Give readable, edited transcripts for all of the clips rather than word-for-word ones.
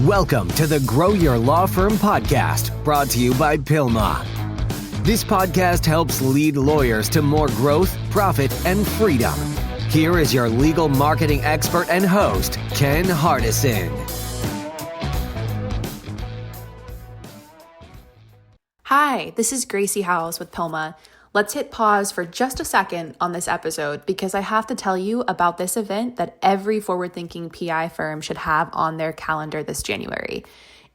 Welcome to the Grow Your Law Firm podcast, brought to you by Pilma. This podcast helps lead lawyers to more growth, profit, and freedom. Here is your legal marketing expert and host, Ken Hardison. Hi, this is Gracie Howes with Pilma. Let's hit pause for just a second on this episode because I have to tell you about this event that every forward-thinking PI firm should have on their calendar this January.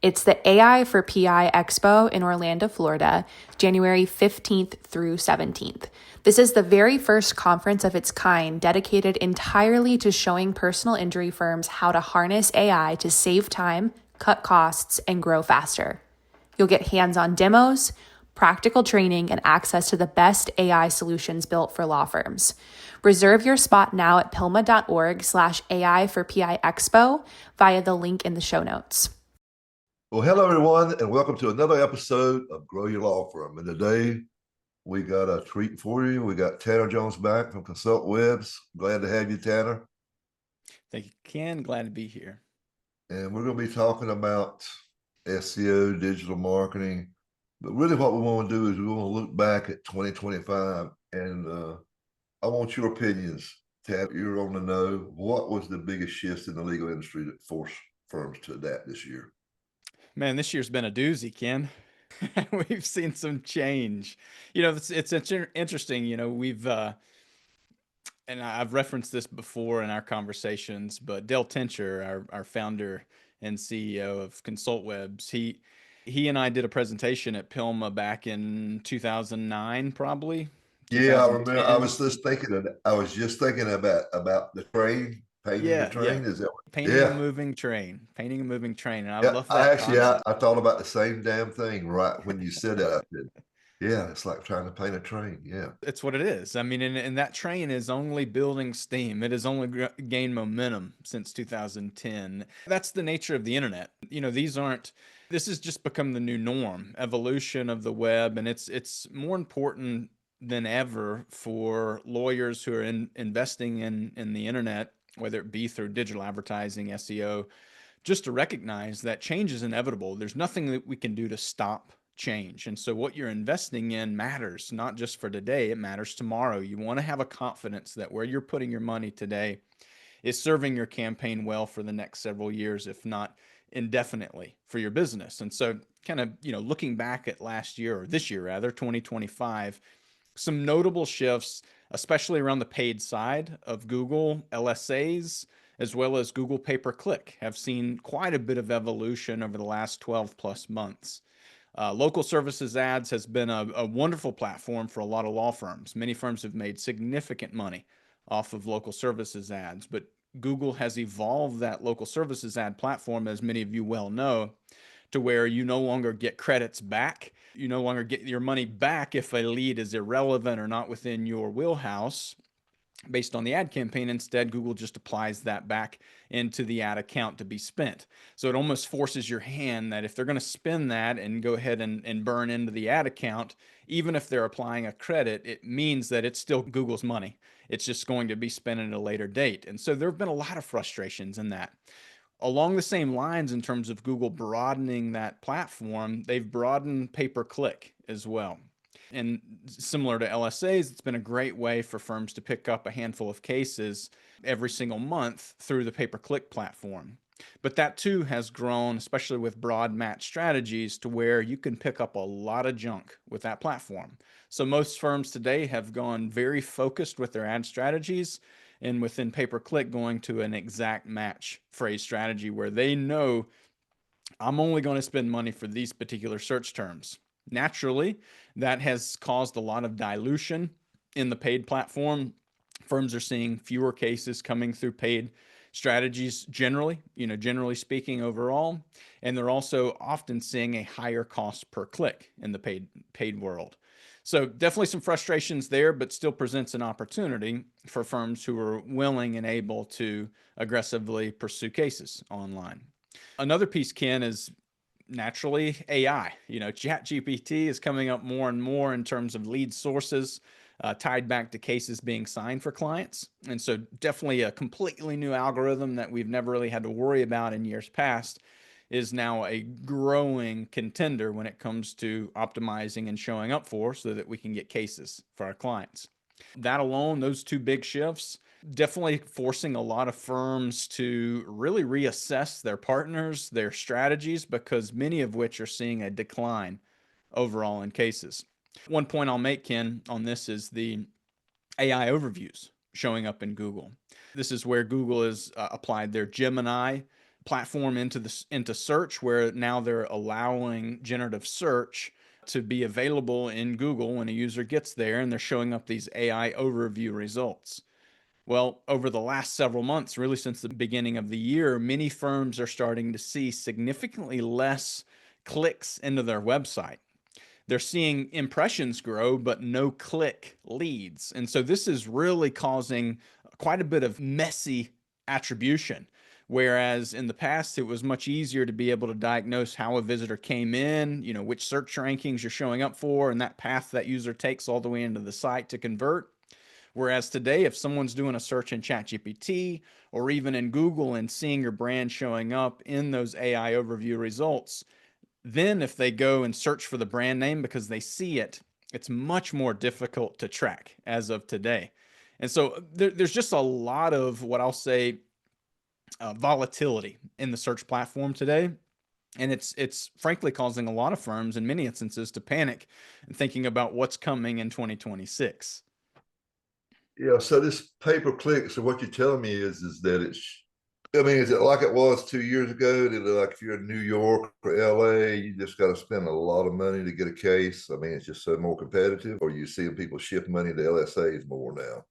It's the AI for PI Expo in Orlando, Florida, January 15th through 17th. This is the very first conference of its kind dedicated entirely to showing personal injury firms how to harness AI to save time, cut costs, and grow faster. You'll get hands-on demos, practical training, and access to the best AI solutions built for law firms. Reserve your spot now at pilma.org/AI for PI Expo via the link in the show notes. Well, hello, everyone, and welcome to another episode of Grow Your Law Firm. And today we got a treat for you. We got Tanner Jones back from Consultwebs. Glad to have you, Tanner. Thank you, Ken. Glad to be here. And we're going to be talking about SEO, digital marketing. But really what we want to do is we want to look back at 2025, and I want your opinions. Tab, you're on the know. What was the biggest shift in the legal industry that forced firms to adapt this year? Man, this year's been a doozy, Ken. We've seen some change. You know, it's interesting. You know, we've and I've referenced this before in our conversations, but Dale Tincher, our founder and CEO of Consultwebs, he and I did a presentation at Pilma back in 2009, probably. Yeah, I remember. I was just thinking about the train, painting the train. Yeah. Is that painting a moving train? Painting a moving train. And I love that. I thought about the same damn thing right when you said that. I said, yeah, it's like trying to paint a train. Yeah, it's what it is. I mean, and that train is only building steam. It has only gained momentum since 2010. That's the nature of the internet. You know, this has just become the new norm, evolution of the web. And it's more important than ever for lawyers who are investing in the internet, whether it be through digital advertising, SEO, just to recognize that change is inevitable. There's nothing that we can do to stop change. And so what you're investing in matters, not just for today, it matters tomorrow. You want to have a confidence that where you're putting your money today is serving your campaign well for the next several years, if not indefinitely, for your business. And so kind of, you know, looking back at last year, or this year rather, 2025, some notable shifts, especially around the paid side of Google LSAs, as well as Google pay-per-click, have seen quite a bit of evolution over the last 12 plus months. Local services ads has been a wonderful platform for a lot of law firms. Many firms have made significant money off of local services ads, but Google has evolved that local services ad platform, as many of you well know, to where you no longer get credits back. You no longer get your money back if a lead is irrelevant or not within your wheelhouse based on the ad campaign. Instead, Google just applies that back into the ad account to be spent. So it almost forces your hand that if they're going to spend that and go ahead and burn into the ad account, even if they're applying a credit, it means that it's still Google's money. It's just going to be spent at a later date. And so there have been a lot of frustrations in that. Along the same lines, in terms of Google broadening that platform, they've broadened pay-per-click as well. And similar to LSAs, it's been a great way for firms to pick up a handful of cases every single month through the pay-per-click platform. But that too has grown, especially with broad match strategies, to where you can pick up a lot of junk with that platform. So most firms today have gone very focused with their ad strategies, and within pay-per-click going to an exact match phrase strategy where they know I'm only going to spend money for these particular search terms. Naturally, that has caused a lot of dilution in the paid platform. Firms are seeing fewer cases coming through paid strategies generally speaking overall, and they're also often seeing a higher cost per click in the paid world. So definitely some frustrations there, but still presents an opportunity for firms who are willing and able to aggressively pursue cases online. Another piece, Ken, is naturally AI. You know, ChatGPT is coming up more and more in terms of lead sources tied back to cases being signed for clients. And so definitely a completely new algorithm that we've never really had to worry about in years past is now a growing contender when it comes to optimizing and showing up for so that we can get cases for our clients. That alone, those two big shifts, definitely forcing a lot of firms to really reassess their partners, their strategies, because many of which are seeing a decline overall in cases. One point I'll make, Ken, on this is the AI overviews showing up in Google. This is where Google has applied their Gemini platform into search, where now they're allowing generative search to be available in Google when a user gets there, and they're showing up these AI overview results. Well, over the last several months, really since the beginning of the year, many firms are starting to see significantly less clicks into their website. They're seeing impressions grow, but no click leads. And so this is really causing quite a bit of messy attribution. Whereas in the past, it was much easier to be able to diagnose how a visitor came in, which search rankings you're showing up for, and that path that user takes all the way into the site to convert. Whereas today, if someone's doing a search in ChatGPT or even in Google and seeing your brand showing up in those AI overview results, then if they go and search for the brand name because they see it, it's much more difficult to track as of today. And so there's just a lot of what I'll say volatility in the search platform today. And it's frankly causing a lot of firms in many instances to panic and thinking about what's coming in 2026. Yeah, so this pay-per-click, so what you're telling me is that is it like it was 2 years ago? That like if you're in New York or LA, you just got to spend a lot of money to get a case? I mean, it's just so more competitive, or you seeing people shift money to LSAs more now?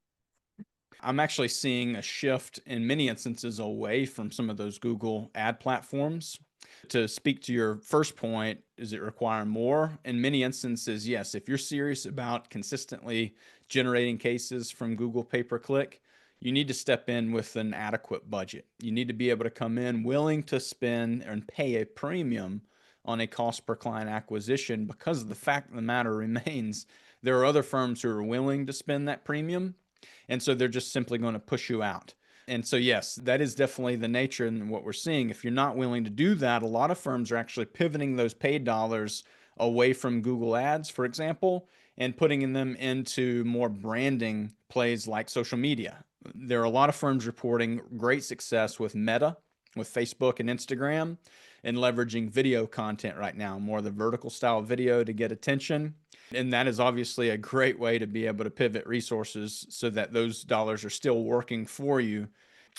I'm actually seeing a shift in many instances away from some of those Google ad platforms. To speak to your first point, does it require more? In many instances, yes. If you're serious about consistently generating cases from Google pay-per-click, you need to step in with an adequate budget. You need to be able to come in willing to spend and pay a premium on a cost per client acquisition, because the fact of the matter remains, there are other firms who are willing to spend that premium, and so they're just simply going to push you out. And so, yes, that is definitely the nature and what we're seeing. If you're not willing to do that, a lot of firms are actually pivoting those paid dollars away from Google Ads, for example, and putting them into more branding plays like social media. There are a lot of firms reporting great success with Meta, with Facebook and Instagram, and leveraging video content right now, more of the vertical style video to get attention. And that is obviously a great way to be able to pivot resources so that those dollars are still working for you.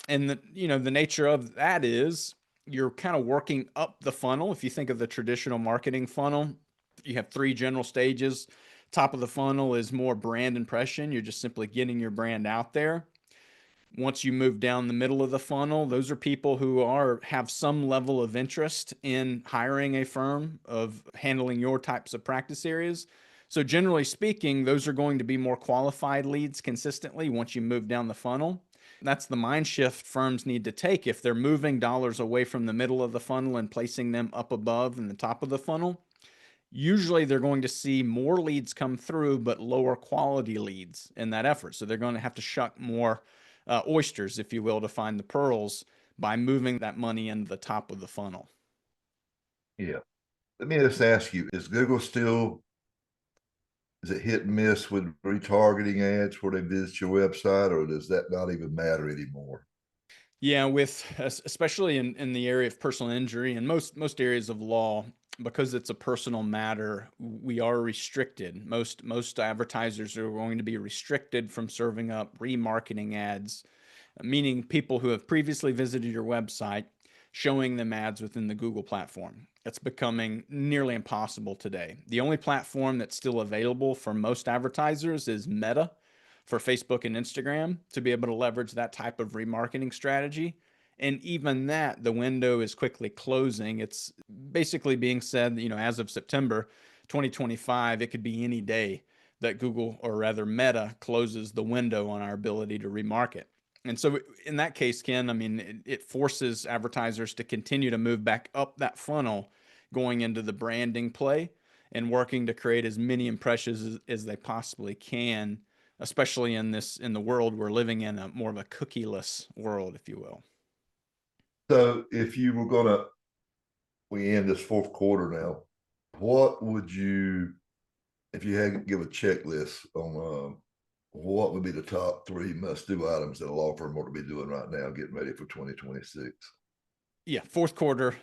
And the nature of that is you're kind of working up the funnel. If you think of the traditional marketing funnel, you have three general stages. Top of the funnel is more brand impression. You're just simply getting your brand out there. Once you move down the middle of the funnel, those are people who have some level of interest in hiring a firm, of handling your types of practice areas. So generally speaking, those are going to be more qualified leads consistently once you move down the funnel. That's the mind shift firms need to take if they're moving dollars away from the middle of the funnel and placing them up above in the top of the funnel. Usually they're going to see more leads come through, but lower quality leads in that effort. So they're going to have to shuck more oysters, if you will, to find the pearls by moving that money into the top of the funnel. Yeah. Let me just ask you, is it hit and miss with retargeting ads where they visit your website, or does that not even matter anymore? Yeah, especially in the area of personal injury and most areas of law, because it's a personal matter, we are restricted. Most advertisers are going to be restricted from serving up remarketing ads, meaning people who have previously visited your website, showing them ads within the Google platform. It's becoming nearly impossible today. The only platform that's still available for most advertisers is Meta for Facebook and Instagram to be able to leverage that type of remarketing strategy. And even that, the window is quickly closing. It's basically being said, as of September 2025, it could be any day that Google, or rather Meta, closes the window on our ability to remarket. And so in that case, Ken, I mean, it forces advertisers to continue to move back up that funnel, going into the branding play and working to create as many impressions as they possibly can, especially in the world we're living in, a more of a cookieless world, if you will. So if you were going to we end this fourth quarter now, what would you, if you had to give a checklist on what would be the top 3 must-do items that a law firm ought to be doing right now, getting ready for 2026? Yeah, fourth quarter,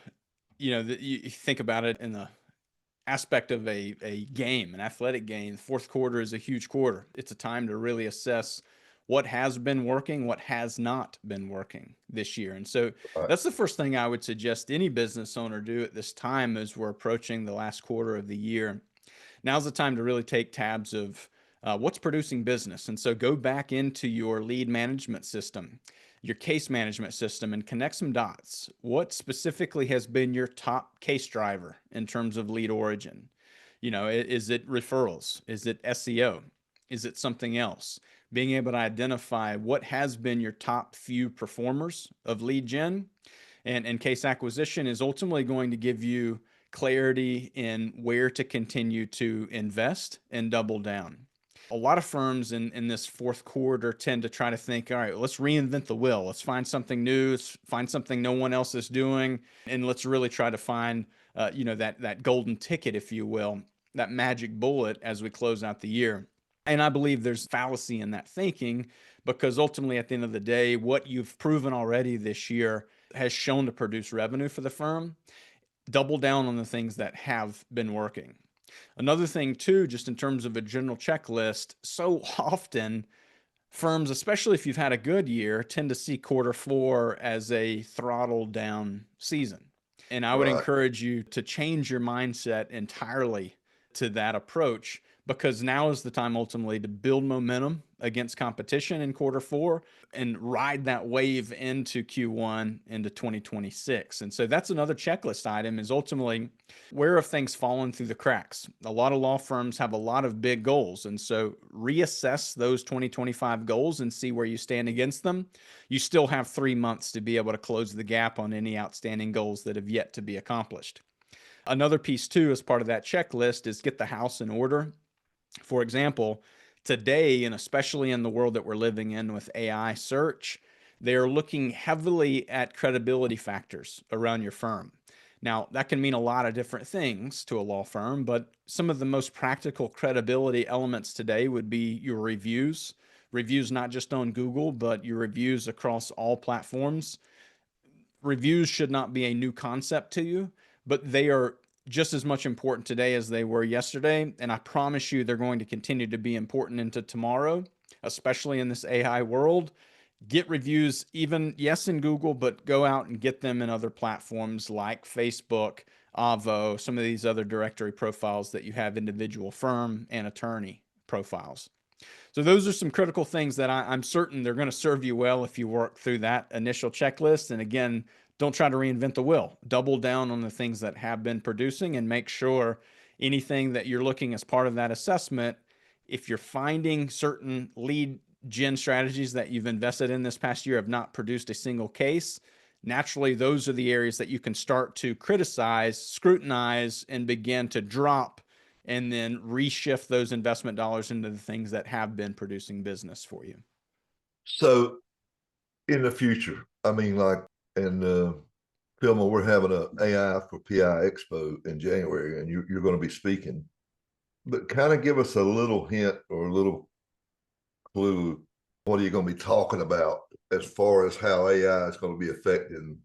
you think about it in the aspect of a game, an athletic game. Fourth quarter is a huge quarter. It's a time to really assess what has been working, what has not been working this year. And so Right. that's the first thing I would suggest any business owner do at this time as we're approaching the last quarter of the year. Now's the time to really take tabs of what's producing business. And so go back into your lead management system, your case management system, and connect some dots. What specifically has been your top case driver in terms of lead origin? Is it referrals? Is it SEO? Is it something else? Being able to identify what has been your top few performers of lead gen and case acquisition is ultimately going to give you clarity in where to continue to invest and double down. A lot of firms in this fourth quarter tend to try to think, all right, let's reinvent the wheel. Let's find something new, let's find something no one else is doing, and let's really try to find, that golden ticket, if you will, that magic bullet as we close out the year. And I believe there's fallacy in that thinking because ultimately, at the end of the day, what you've proven already this year has shown to produce revenue for the firm. Double down on the things that have been working. Another thing too, just in terms of a general checklist, so often firms, especially if you've had a good year, tend to see quarter four as a throttled down season. And I would Right. encourage you to change your mindset entirely to that approach because now is the time ultimately to build momentum against competition in quarter four and ride that wave into Q1 into 2026. And so that's another checklist item is ultimately where have things fallen through the cracks? A lot of law firms have a lot of big goals. And so reassess those 2025 goals and see where you stand against them. You still have 3 months to be able to close the gap on any outstanding goals that have yet to be accomplished. Another piece too, as part of that checklist is get the house in order. For example, today, and especially in the world that we're living in with AI search, they're looking heavily at credibility factors around your firm. Now, that can mean a lot of different things to a law firm, but some of the most practical credibility elements today would be your reviews. Reviews not just on Google, but your reviews across all platforms. Reviews should not be a new concept to you, but they are just as much important today as they were yesterday. And I promise you, they're going to continue to be important into tomorrow, especially in this AI world. Get reviews, even, yes, in Google, but go out and get them in other platforms like Facebook, Avvo, some of these other directory profiles that you have individual firm and attorney profiles. So those are some critical things that I'm certain they're going to serve you well if you work through that initial checklist. And again, don't try to reinvent the wheel. Double down on the things that have been producing and make sure anything that you're looking as part of that assessment, if you're finding certain lead gen strategies that you've invested in this past year have not produced a single case, naturally, those are the areas that you can start to criticize, scrutinize, and begin to drop and then reshift those investment dollars into the things that have been producing business for you. So in the future, I mean, like, and Philma, we're having a AI for PI Expo in January, and you're going to be speaking. But kind of give us a little hint or a little clue. What are you going to be talking about as far as how AI is going to be affecting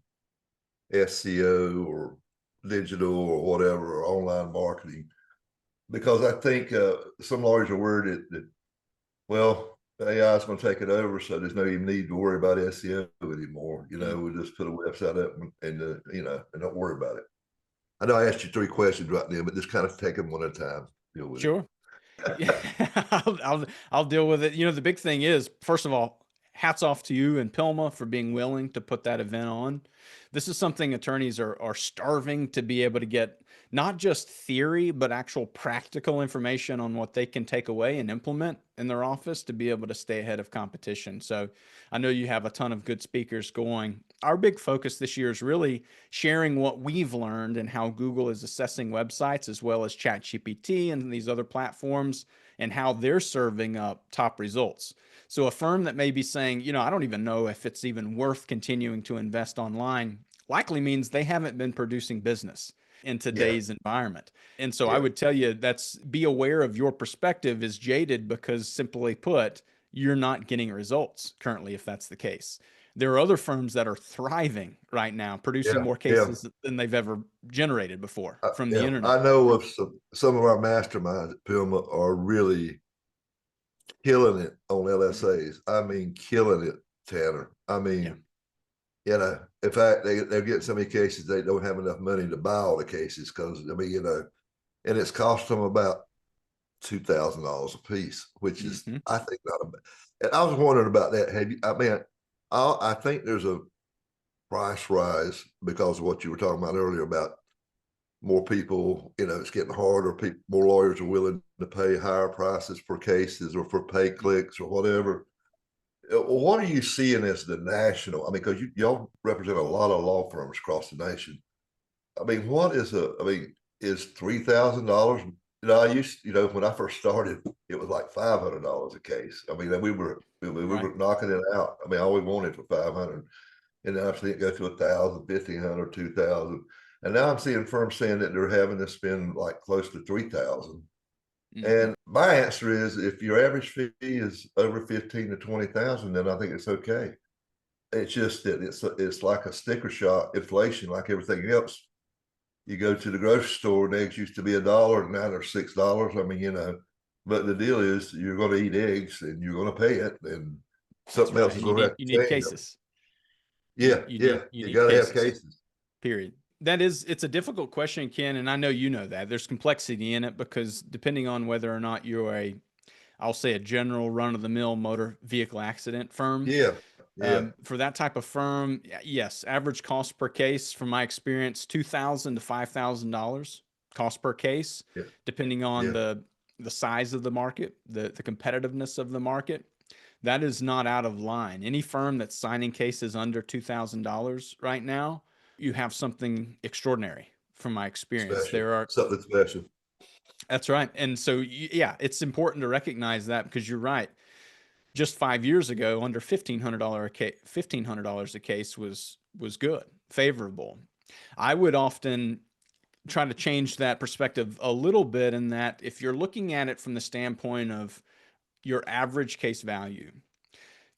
SEO or digital or whatever, or online marketing? Because I think some lawyers are worried that well, AI is going to take it over, so there's no even need to worry about SEO anymore. We'll just put a website up and don't worry about it. I know I asked you 3 questions right now, but just kind of take them one at a time. Deal with Sure. Yeah, I'll deal with it. The big thing is, first of all, hats off to you and Pilma for being willing to put that event on. This is something attorneys are starving to be able to get not just theory, but actual practical information on what they can take away and implement in their office to be able to stay ahead of competition. So I know you have a ton of good speakers going. Our big focus this year is really sharing what we've learned and how Google is assessing websites as well as ChatGPT and these other platforms and how they're serving up top results. So a firm that may be saying, I don't even know if it's even worth continuing to invest online. likely means they haven't been producing business in Yeah, today's environment. And so I yeah, would tell you be aware of your perspective is jaded because simply put, you're not getting results currently if that's the case. There are other firms that are thriving right now, producing yeah, more yeah. cases than they've ever generated before from the Yeah, internet. I know of some of our masterminds at Pilma are really killing it on Mhm. LSAs. I mean, killing it, Tanner. I Yeah, mean, in fact, they're getting so many cases they don't have enough money to buy all the cases because I mean, and it's cost them about $2,000 a piece, which is hmm, I think not a. And I was wondering about that. Have you? I mean, I think there's a price rise because of what you were talking about earlier about more people, it's getting harder. People, more lawyers are willing to pay higher prices for cases or for pay clicks or whatever. What are you seeing as the national? I mean, because y'all represent a lot of law firms across the nation. I mean, I mean, is $3,000? When I first started, it was like $500 a case. I mean, we right. were knocking it out. I mean, all we wanted for 500. And then I've seen it go to 1,000, 1,500, 2,000. And now I'm seeing firms saying that they're having to spend like close to 3,000. Hmm. And my answer is if your average fee is over 15 to 20,000, then I think it's okay. It's just that it's like a sticker shock inflation, like everything else. You go to the grocery store and eggs used to be $1 and now they're $6. I mean, but the deal is you're going to eat eggs and you're going to pay it, and That's something right. else And is going to have you to need change. cases. Yeah, yeah, You you need got to have cases. cases. Period. It's a difficult question, Ken, and I know you know that. There's complexity in it because depending on whether or not you're I'll say a general run of the mill motor vehicle accident firm. Yeah, yeah, For that type of firm, yes, average cost per case, from my experience, $2,000 to $5,000 cost per case, yeah, depending on yeah. the size of the market, the competitiveness of the market. That is not out of line. Any firm that's signing cases under $2,000 right now, you have something extraordinary from my experience. Special, There are, something special. that's right. And so, yeah, it's important to recognize that because you're right. Just 5 years ago, under $1,500 a case was good, favorable. I would often try to change that perspective a little bit in that if you're looking at it from the standpoint of your average case value,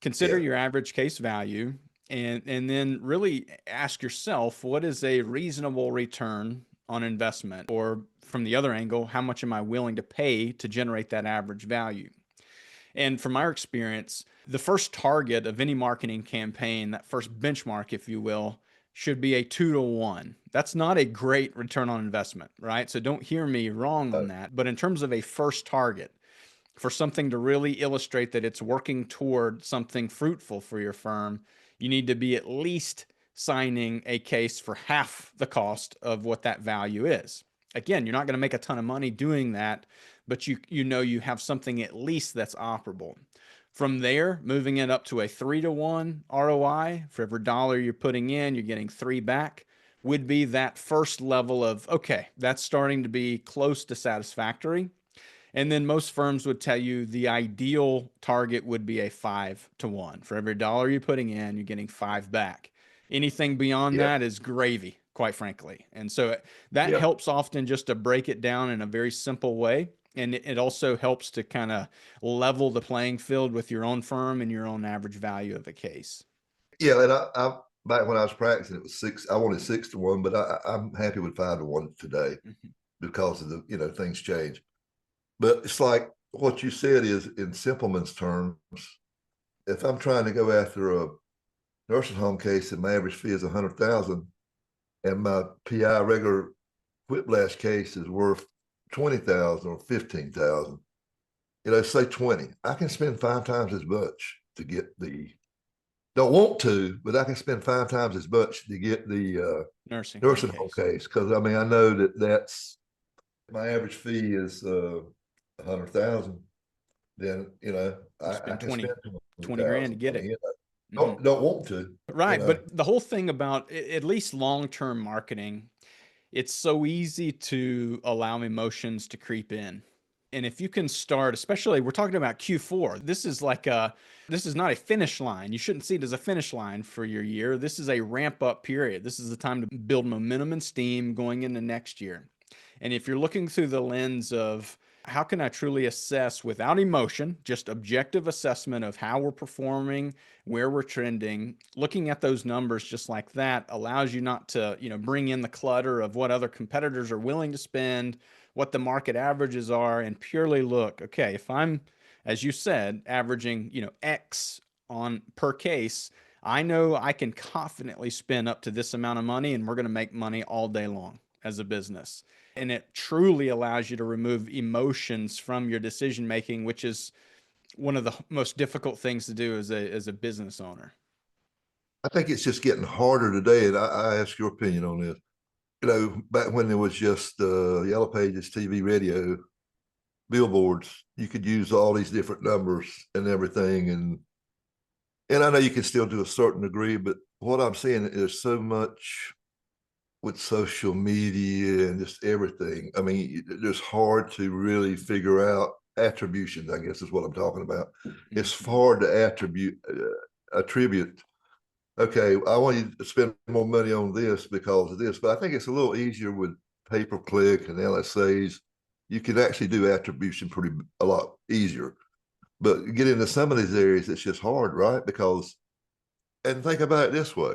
consider Yeah, your average case value and then really ask yourself what is a reasonable return on investment, or from the other angle, how much am I willing to pay to generate that average value? And from our experience, the first target of any marketing campaign, that first benchmark, if you will, should be a 2 to 1. That's not a great return on investment, right? So don't hear me wrong uh, on that. But in terms of a first target, for something to really illustrate that it's working toward something fruitful for your firm, you need to be at least signing a case for half the cost of what that value is. Again, you're not going to make a ton of money doing that, but you have something at least that's operable. From there, moving it up to a 3 to 1 ROI, for every dollar you're putting in, you're getting 3 back, would be that first level of, okay, that's starting to be close to satisfactory. And then most firms would tell you the ideal target would be a 5 to 1. For every dollar you're putting in, you're getting 5 back. Anything beyond yeah, that is gravy, quite frankly. And so that yeah, helps often just to break it down in a very simple way. And it also helps to kind of level the playing field with your own firm and your own average value of a case. yeah. And I back when I was practicing, it was six. I wanted 6 to 1, but I'm happy with 5 to 1 today Mhm. because of the things change. But it's like what you said is in Simpleman's terms. If I'm trying to go after a nursing home case and my average fee is 100,000, and my PI regular whiplash case is worth 20,000 or 15,000, say 20, I can spend 5 times as much to get the, don't want to, but I can spend 5 times as much to get the Nursing home nursing home case. case. Cause I mean, I know that's my average fee is 100,000. Then, You I spend can spend 20 grand to 20,000. I get it. mean, Mhm. don't want to, Right. But the whole thing about at least long term marketing, it's so easy to allow emotions to creep in. And if you can start, especially we're talking about Q4, this is not a finish line. You shouldn't see it as a finish line for your year. This is a ramp up period. This is the time to build momentum and steam going into next year. And if you're looking through the lens of how can I truly assess without emotion, just objective assessment of how we're performing, where we're trending, looking at those numbers just like that allows you not to, bring in the clutter of what other competitors are willing to spend, what the market averages are, and purely look, okay, if I'm, as you said, averaging, X on per case, I know I can confidently spend up to this amount of money and we're going to make money all day long as a business. And it truly allows you to remove emotions from your decision making, which is one of the most difficult things to do as a business owner. I think it's just getting harder today. And I ask your opinion on this. Back when there was just Yellow Pages, TV, radio, billboards, you could use all these different numbers and everything. And I know you can still do a certain degree, but what I'm seeing is so much with social media and just everything. I mean, it's hard to really figure out attributions, I guess is what I'm talking about. It's hard to attribute, okay, I want you to spend more money on this because of this, but I think it's a little easier with pay-per-click and LSAs. You can actually do attribution a lot easier, but get into some of these areas, it's just hard, right? And think about it this way.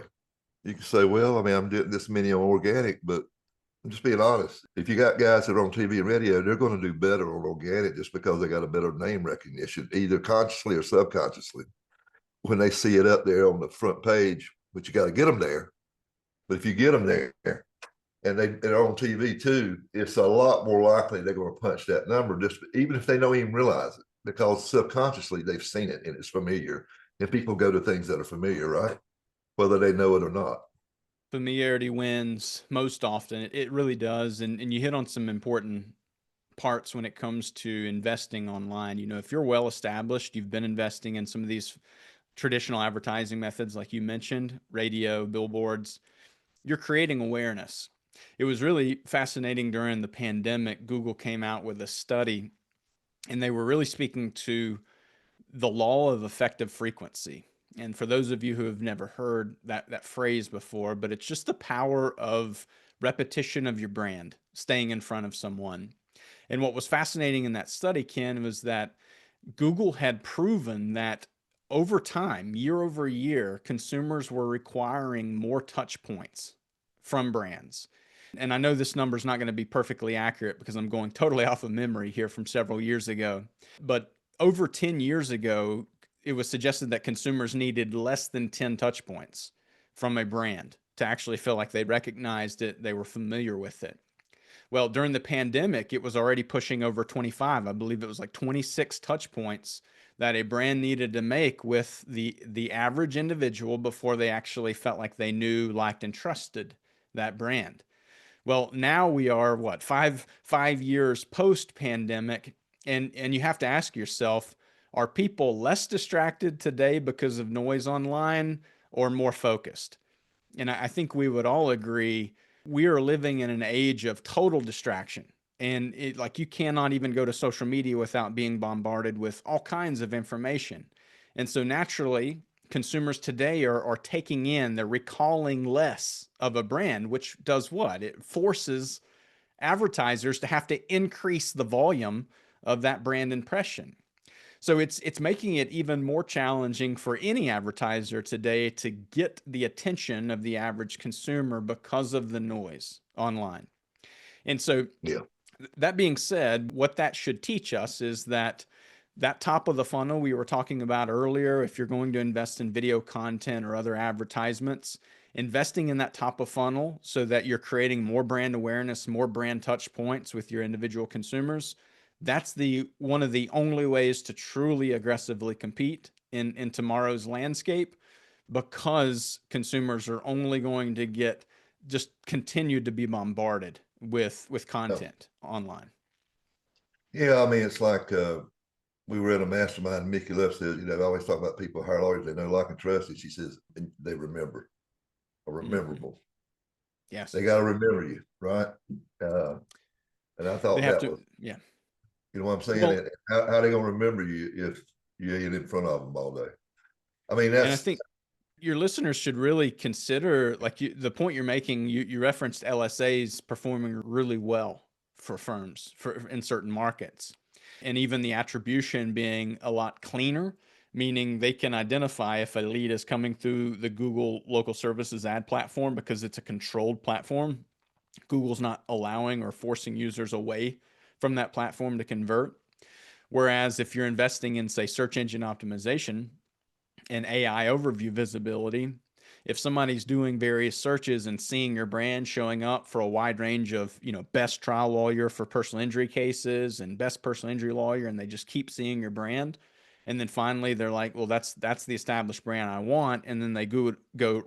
You can say, well, I mean, I'm doing this many on organic, but I'm just being honest. If you got guys that are on TV and radio, they're going to do better on organic just because they got a better name recognition, either consciously or subconsciously. When they see it up there on the front page, but you got to get them there. But if you get them there and they're on TV too, it's a lot more likely they're going to punch that number, just even if they don't even realize it, because subconsciously they've seen it and it's familiar. And people go to things that are familiar, right? Whether they know it or not. Familiarity wins most often. It really does. And you hit on some important parts when it comes to investing online. If you're well established, you've been investing in some of these traditional advertising methods, like you mentioned, radio, billboards, you're creating awareness. It was really fascinating during the pandemic. Google came out with a study and they were really speaking to the law of effective frequency. And for those of you who have never heard that phrase before, but it's just the power of repetition of your brand, staying in front of someone. And what was fascinating in that study, Ken, was that Google had proven that over time, year over year, consumers were requiring more touch points from brands. And I know this number is not going to be perfectly accurate because I'm going totally off of memory here from several years ago. But over 10 years ago, it was suggested that consumers needed less than 10 touch points from a brand to actually feel like they recognized it, they were familiar with it. Well, during the pandemic, it was already pushing over 25. I believe it was like 26 touch points that a brand needed to make with the average individual before they actually felt like they knew, liked, and trusted that brand. Well, now we are what, five years post pandemic, and you have to ask yourself, are people less distracted today because of noise online or more focused? And I think we would all agree we are living in an age of total distraction. And like you cannot even go to social media without being bombarded with all kinds of information. And so naturally, consumers today are taking in, they're recalling less of a brand, which does what? It forces advertisers to have to increase the volume of that brand impression. So it's making it even more challenging for any advertiser today to get the attention of the average consumer because of the noise online. And so Yeah. That being said, what that should teach us is that top of the funnel we were talking about earlier, if you're going to invest in video content or other advertisements, investing in that top of funnel so that you're creating more brand awareness, more brand touch points with your individual consumers, that's one of the only ways to truly aggressively compete in tomorrow's landscape, because consumers are only going to get just continued to be bombarded with content online. Yeah, I mean, it's like we were at a mastermind and Mickey Left said, I always talk about people hire lawyers they know, like, and trust. And she says, and they remember, are rememberable. Yes. They got to remember you, right? And I thought They have that to, was, yeah. You know what I'm saying? Well, And how they gonna remember you if you ain't in front of them all day? I mean, and I that's think your listeners should really consider, like the point you're making. You referenced LSAs performing really well for firms for in certain markets, and even the attribution being a lot cleaner, meaning they can identify if a lead is coming through the Google local services ad platform because it's a controlled platform. Google's not allowing or forcing users away from that platform to convert. Whereas if you're investing in, say, search engine optimization and AI overview visibility, if somebody's doing various searches and seeing your brand showing up for a wide range of, best trial lawyer for personal injury cases and best personal injury lawyer, and they just keep seeing your brand, and then finally they're like, well, that's the established brand I want, and then they go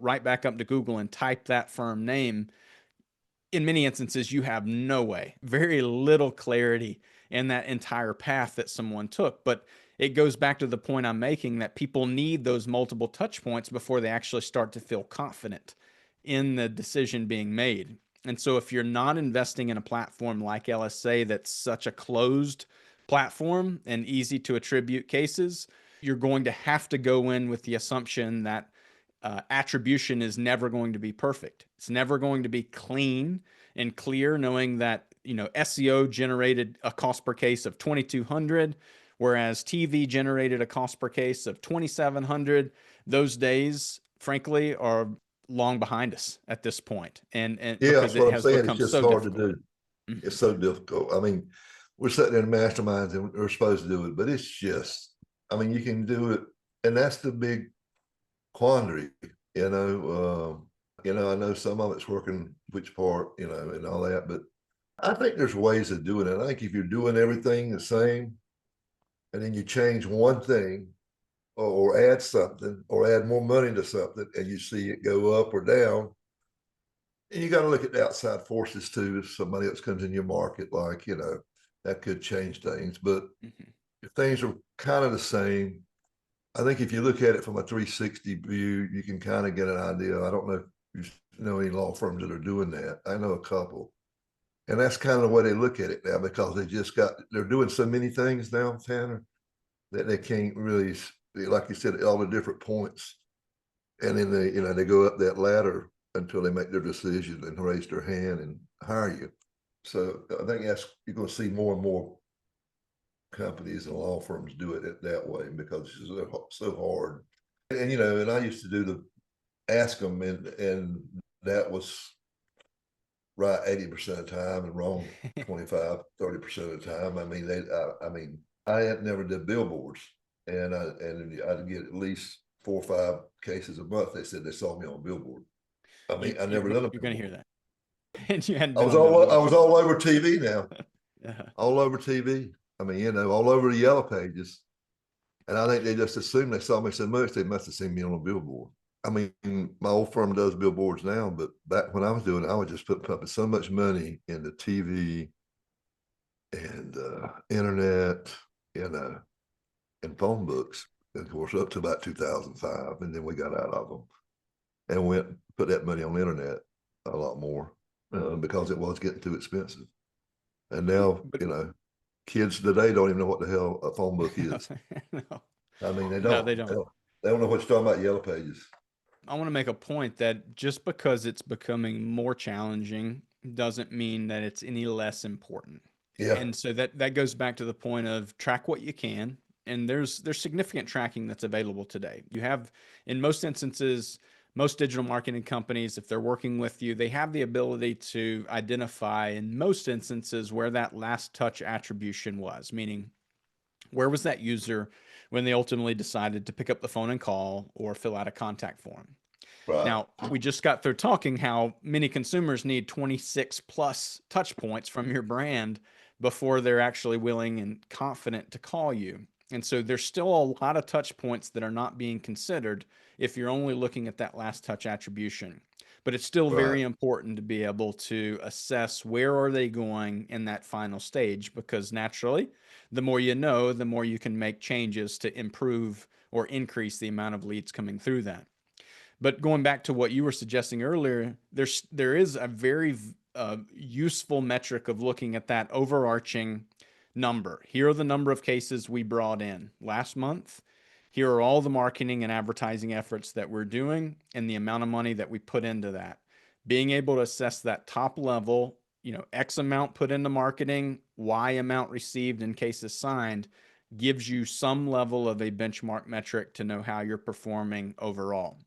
right back up to Google and type that firm name. In many instances, you have no way, very little clarity in that entire path that someone took. But it goes back to the point I'm making that people need those multiple touch points before they actually start to feel confident in the decision being made. And so if you're not investing in a platform like LSA that's such a closed platform and easy to attribute cases, you're going to have to go in with the assumption that attribution is never going to be perfect. It's never going to be clean and clear, knowing that SEO generated a cost per case of 2,200, whereas TV generated a cost per case of 2,700. Those days, frankly, are long behind us at this point, and yeah, because that's it what I'm has saying. It's become just so hard to difficult. do. It's so difficult. I mean, we're sitting in masterminds and we're supposed to do it, but it's just, I mean, you can do it, and that's the big quandary. I know some of it's working which part, and all that, but I think there's ways of doing it. I think if you're doing everything the same, and then you change one thing, or add something, or add more money to something, and you see it go up or down, and you got to look at the outside forces too. If somebody else comes in your market, like, that could change things. But if things are kind of the same, I think if you look at it from a 360 view, you can kind of get an idea. I don't know if you know any law firms that are doing that. I know a couple. And that's kind of the way they look at it now, because they're doing so many things now, Tanner, that they can't really, like you said, all the different points. And then they go up that ladder until they make their decision and raise their hand and hire you. So I think you're going to see more and more companies and law firms do it that way, because it's so hard. And I used to do the ask them, and that was right 80% of the time and wrong 25-30% of the time. I had never did billboards, and I'd get at least 4 or 5 cases a month. They said they saw me on a billboard. I mean, I never done a You're going to hear billboard. that. And you hadn't I been was on all billboards. over TV now. All over TV. I mean, all over the yellow pages. And I think they just assumed they saw me so much, they must have seen me on a billboard. I mean, my old firm does billboards now, but back when I was doing it, I was just pumping so much money into TV and internet, and phone books, of course, up to about 2005. And then we got out of them and went put that money on the internet a lot more, because it was getting too expensive. And now, kids today don't even know what the hell a phone book is. No. I mean, they No, don't. they don't. They don't know what you're talking about, yellow pages. I want to make a point that just because it's becoming more challenging doesn't mean that it's any less important. Yeah. And so that goes back to the point of track what you can. And there's significant tracking that's available today. You have, in most instances, most digital marketing companies, if they're working with you, they have the ability to identify, in most instances, where that last touch attribution was, meaning where was that user when they ultimately decided to pick up the phone and call or fill out a contact form. Right. Now, we just got through talking how many consumers need 26 plus touch points from your brand before they're actually willing and confident to call you. And so there's still a lot of touch points that are not being considered if you're only looking at that last touch attribution. But it's still very important to be able to assess where are they going in that final stage, because naturally, the more you know, the more you can make changes to improve or increase the amount of leads coming through that. But going back to what you were suggesting earlier, there is a very useful metric of looking at that overarching number. Here are the number of cases we brought in last month. Here are all the marketing and advertising efforts that we're doing and the amount of money that we put into that. Being able to assess that top level, X amount put into marketing, Y amount received in cases signed, gives you some level of a benchmark metric to know how you're performing overall.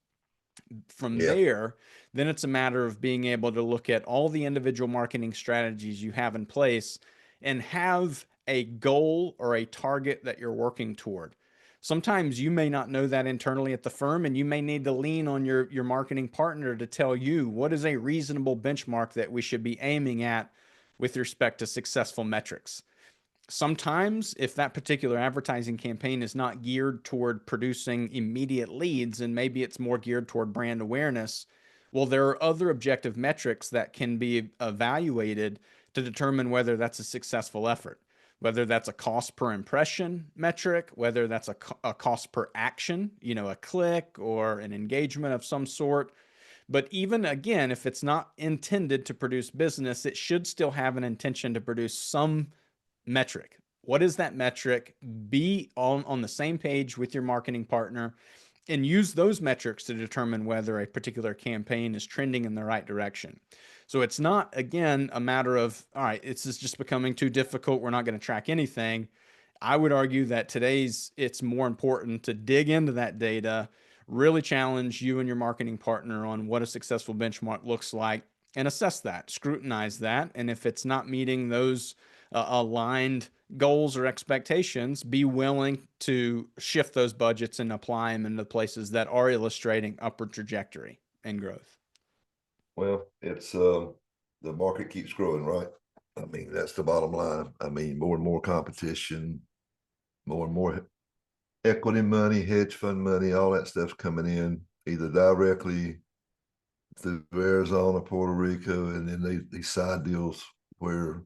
From Yeah. there, then it's a matter of being able to look at all the individual marketing strategies you have in place and have a goal or a target that you're working toward. Sometimes you may not know that internally at the firm, and you may need to lean on your marketing partner to tell you what is a reasonable benchmark that we should be aiming at with respect to successful metrics. Sometimes, if that particular advertising campaign is not geared toward producing immediate leads and maybe it's more geared toward brand awareness, well, there are other objective metrics that can be evaluated to determine whether that's a successful effort, whether that's a cost per impression metric, whether that's a cost per action, a click or an engagement of some sort. But even again, if it's not intended to produce business, it should still have an intention to produce some metric. What is that metric? Be on the same page with your marketing partner and use those metrics to determine whether a particular campaign is trending in the right direction. So it's not, again, a matter of, all right, this is just becoming too difficult, we're not going to track anything. I would argue that it's more important to dig into that data, really challenge you and your marketing partner on what a successful benchmark looks like, and assess that, scrutinize that. And if it's not meeting those aligned goals or expectations, be willing to shift those budgets and apply them into places that are illustrating upward trajectory and growth. Well, it's the market keeps growing, right? I mean, that's the bottom line. I mean, more and more competition, more and more equity money, hedge fund money, all that stuff's coming in either directly through Arizona, Puerto Rico, and then these side deals where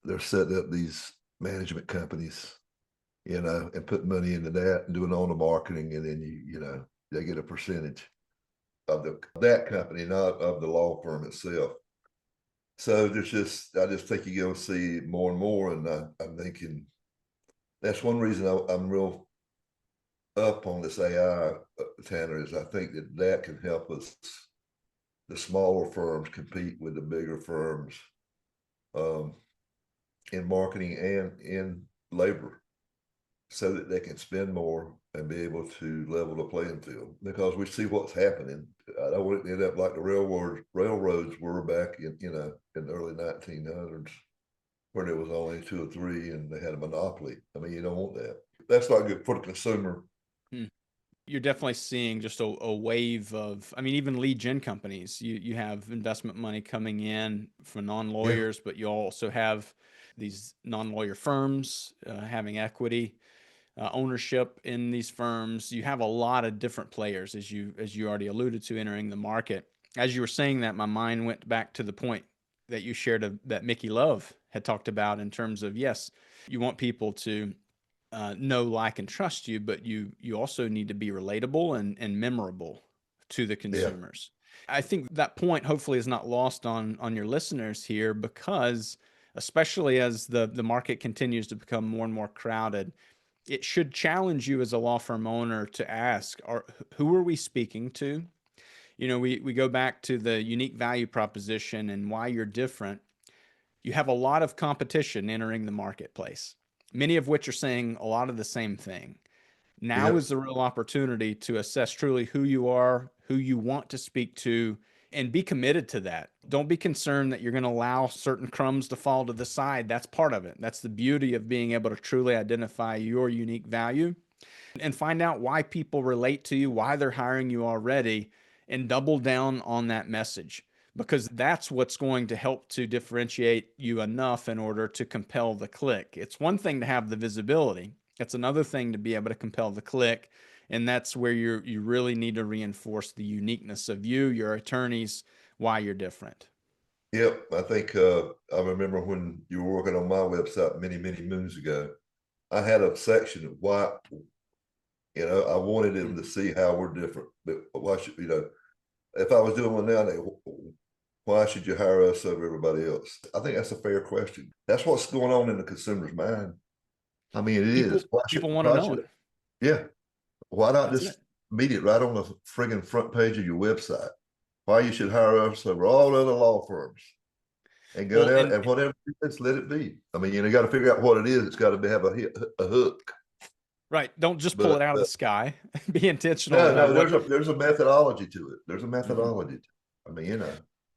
they're setting up these management companies, and put money into that and doing all the marketing, and then they get a percentage of that company, not of the law firm itself. So I just think you're going to see more and more, and I'm thinking that's one reason I'm real up on this AI, Tanner, is I think that can help us, the smaller firms, compete with the bigger firms in marketing and in labor, so that they can spend more and be able to level the playing field. Because we see what's happening. I don't want it to end up like the railroads were back in the early 1900s, where there was only 2 or 3 and they had a monopoly. I mean, you don't want that. That's not good for the consumer. You're definitely seeing just a wave of, even lead gen companies. You have investment money coming in from non-lawyers, but you also have these non-lawyer firms having equity ownership in these firms. You have a lot of different players, as you already alluded to, entering the market. As you were saying that, my mind went back to the point that you shared that Mickey Love had talked about, in terms of, yes, you want people to know, like, and trust you, but you also need to be relatable and memorable to the consumers. Yeah. I think that point hopefully is not lost on your listeners here, because especially as the market continues to become more and more crowded, it should challenge you as a law firm owner to ask, who are we speaking to? We go back to the unique value proposition and why you're different. You have a lot of competition entering the marketplace, many of which are saying a lot of the same thing. Now is the real opportunity to assess truly who you are, who you want to speak to, and be committed to that. Don't be concerned that you're going to allow certain crumbs to fall to the side. That's part of it. That's the beauty of being able to truly identify your unique value and find out why people relate to you, why they're hiring you already, and double down on that message, because that's what's going to help to differentiate you enough in order to compel the click. It's one thing to have the visibility. It's another thing to be able to compel the click. And that's where you really need to reinforce the uniqueness of you, your attorneys, why you're different. Yep. I think I remember when you were working on my website many, many moons ago, I had a section of why, I wanted them to see how we're different. But why should, if I was doing one now, why should you hire us over everybody else? I think that's a fair question. That's what's going on in the consumer's mind. I mean, it is. People want to know it. Yeah. Why not That's just it. meet it right on the friggin' front page of your website? Why you should hire us over all other law firms and go Well, down and and whatever it is, let it be. I mean, you got to figure out what it is. It's got to have a hook. right, don't just pull But it out of the sky. Be intentional no, about no, what. there's a methodology to it. There's a Mhm. methodology. I mean,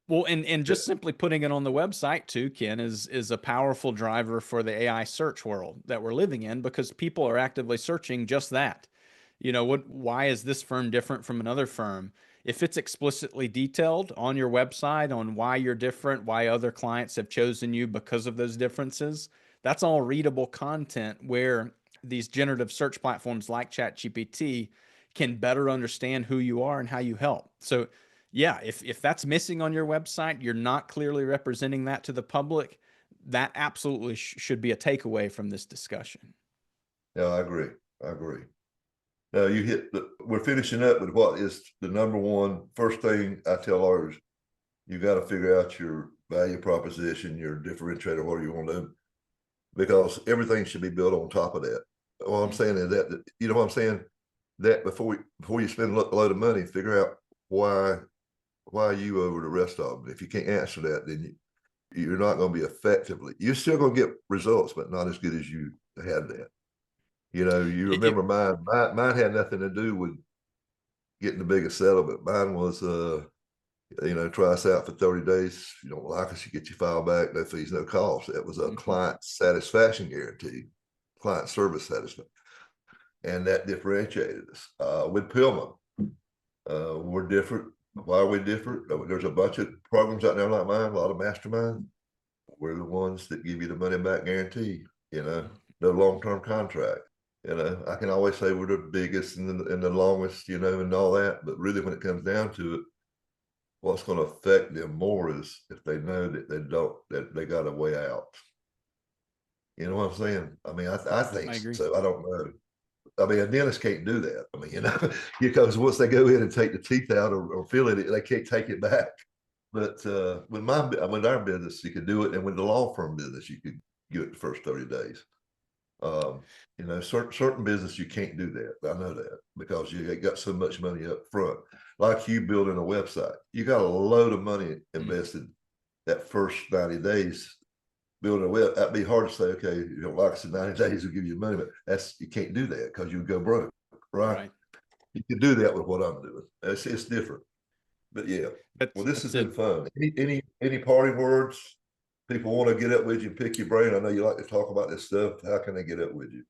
Well, and yeah. just simply putting it on the website too, Ken, is a powerful driver for the AI search world that we're living in, because people are actively searching just that. Why is this firm different from another firm? If it's explicitly detailed on your website on why you're different, why other clients have chosen you because of those differences, that's all readable content where these generative search platforms like ChatGPT can better understand who you are and how you help. So yeah, if that's missing on your website, you're not clearly representing that to the public, that absolutely should be a takeaway from this discussion. Yeah, I agree. I agree. Now we're finishing up with what is the number one first thing I tell lawyers. You got to figure out your value proposition, your differentiator, whatever you want to do, because everything should be built on top of that. What I'm saying is that, you know what I'm saying? That before you spend a load of money, figure out why you over the rest of them. If you can't answer that, then you're not going to be effectively. You're still going to get results, but not as good as you had that. You It, remember mine had nothing to do with getting the biggest settlement. Mine was, try us out for 30 days. If you don't like us, you get your file back, no fees, no cost. That was a client satisfaction guarantee, client service satisfaction. And that differentiated us. With Pillman, we're different. Why are we different? There's a bunch of programs out there like mine, a lot of mastermind. We're the ones that give you the money back guarantee, no long-term contract. I can always say we're the biggest and the longest, and all that. But really, when it comes down to it, what's going to affect them more is if they know that they got a way out. You know what I'm saying? I mean, I think I agree. so. I don't know. I mean, a dentist can't do that. I mean, because once they go in and take the teeth out or fill it, they can't take it back. But with our business, you could do it, and with the law firm business, you could do it the first 30 days. Certain business you can't do that. I know that because you got so much money up front. Like you building a website, you got a load of money invested that first 90 days building a web. That'd be hard to say, okay, like I said, 90 days will give you money, but you can't do that because you go broke, right? You can do that with what I'm doing. It's different. But yeah. Well, this has been fun. Any parting words? People want to get up with you and pick your brain. I know you like to talk about this stuff. How can they get up with you?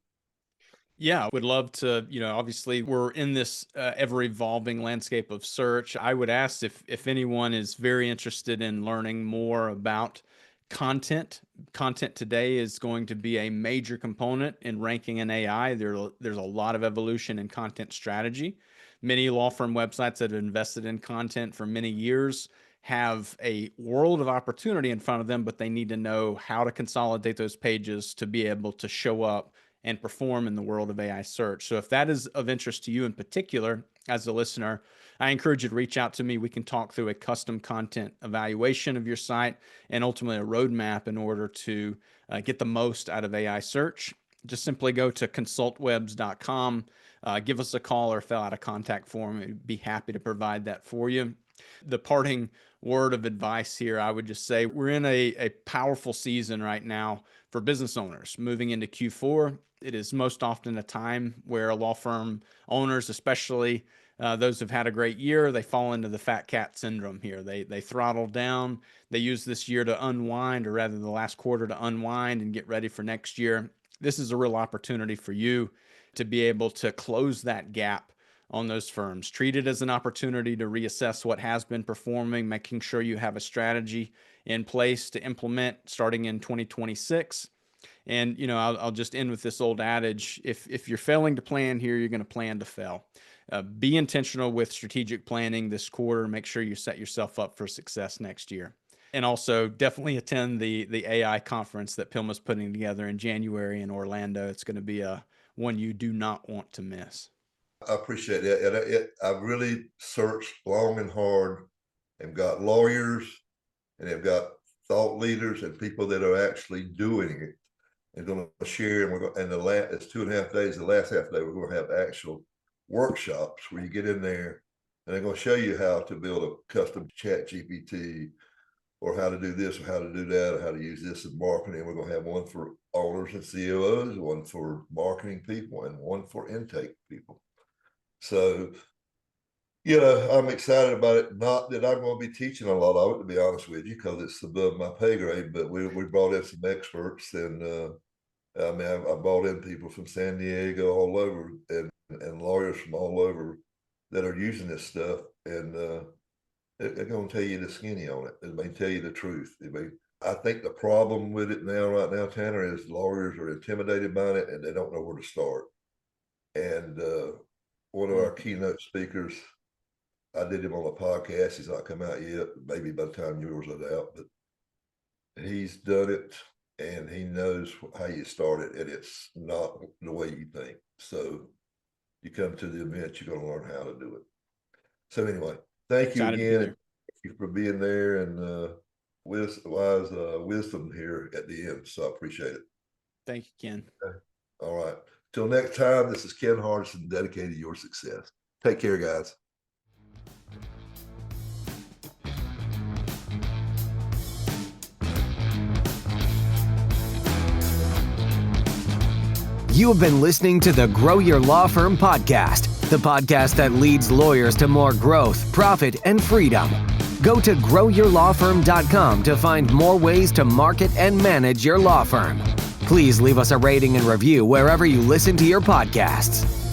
Yeah, would love to, obviously we're in this ever evolving landscape of search. I would ask if anyone is very interested in learning more about content. Content today is going to be a major component in ranking in AI. There's a lot of evolution in content strategy. Many law firm websites that have invested in content for many years have a world of opportunity in front of them, but they need to know how to consolidate those pages to be able to show up and perform in the world of AI search. So if that is of interest to you in particular, as a listener, I encourage you to reach out to me. We can talk through a custom content evaluation of your site and ultimately a roadmap in order to get the most out of AI search. Just simply go to consultwebs.com, give us a call or fill out a contact form. We'd be happy to provide that for you. The parting word of advice here, I would just say we're in a powerful season right now for business owners moving into Q4. It is most often a time where law firm owners, especially those who've had a great year, they fall into the fat cat syndrome here. They throttle down. They use this year to unwind, or rather the last quarter to unwind and get ready for next year. This is a real opportunity for you to be able to close that gap on those firms. Treat it as an opportunity to reassess what has been performing, making sure you have a strategy in place to implement starting in 2026. And I'll just end with this old adage: if you're failing to plan here, you're going to plan to fail. Be intentional with strategic planning this quarter. Make sure you set yourself up for success next year. And also definitely attend the AI conference that Pilma's putting together in January in Orlando. It's going to be one you do not want to miss. I appreciate that. And I've really searched long and hard and got lawyers and they've got thought leaders and people that are actually doing it and going to share. And it's 2.5 days. The last half day, we're going to have actual workshops where you get in there and they're going to show you how to build a custom chat GPT, or how to do this, or how to do that, or how to use this in marketing. We're going to have one for owners and COOs, one for marketing people, and one for intake people. So, I'm excited about it. Not that I'm going to be teaching a lot of it, to be honest with you, because it's above my pay grade, but we brought in some experts, and I brought in people from San Diego all over, and lawyers from all over that are using this stuff, and they're going to tell you the skinny on it. They may tell you the truth. I think the problem with it right now, Tanner, is lawyers are intimidated by it and they don't know where to start. And one of our keynote speakers, I did him on a podcast. He's not come out yet. Maybe by the time yours is out, but he's done it and he knows how you start it, and it's not the way you think. So you come to the event, you're going to learn how to do it. So anyway, thank you again. Thank you for being there, and wise wisdom here at the end. So I appreciate it. Thank you, Ken. Okay. All right. Till next time, this is Ken Hardison, dedicated to your success. Take care, guys. You have been listening to the Grow Your Law Firm podcast, the podcast that leads lawyers to more growth, profit, and freedom. Go to growyourlawfirm.com to find more ways to market and manage your law firm. Please leave us a rating and review wherever you listen to your podcasts.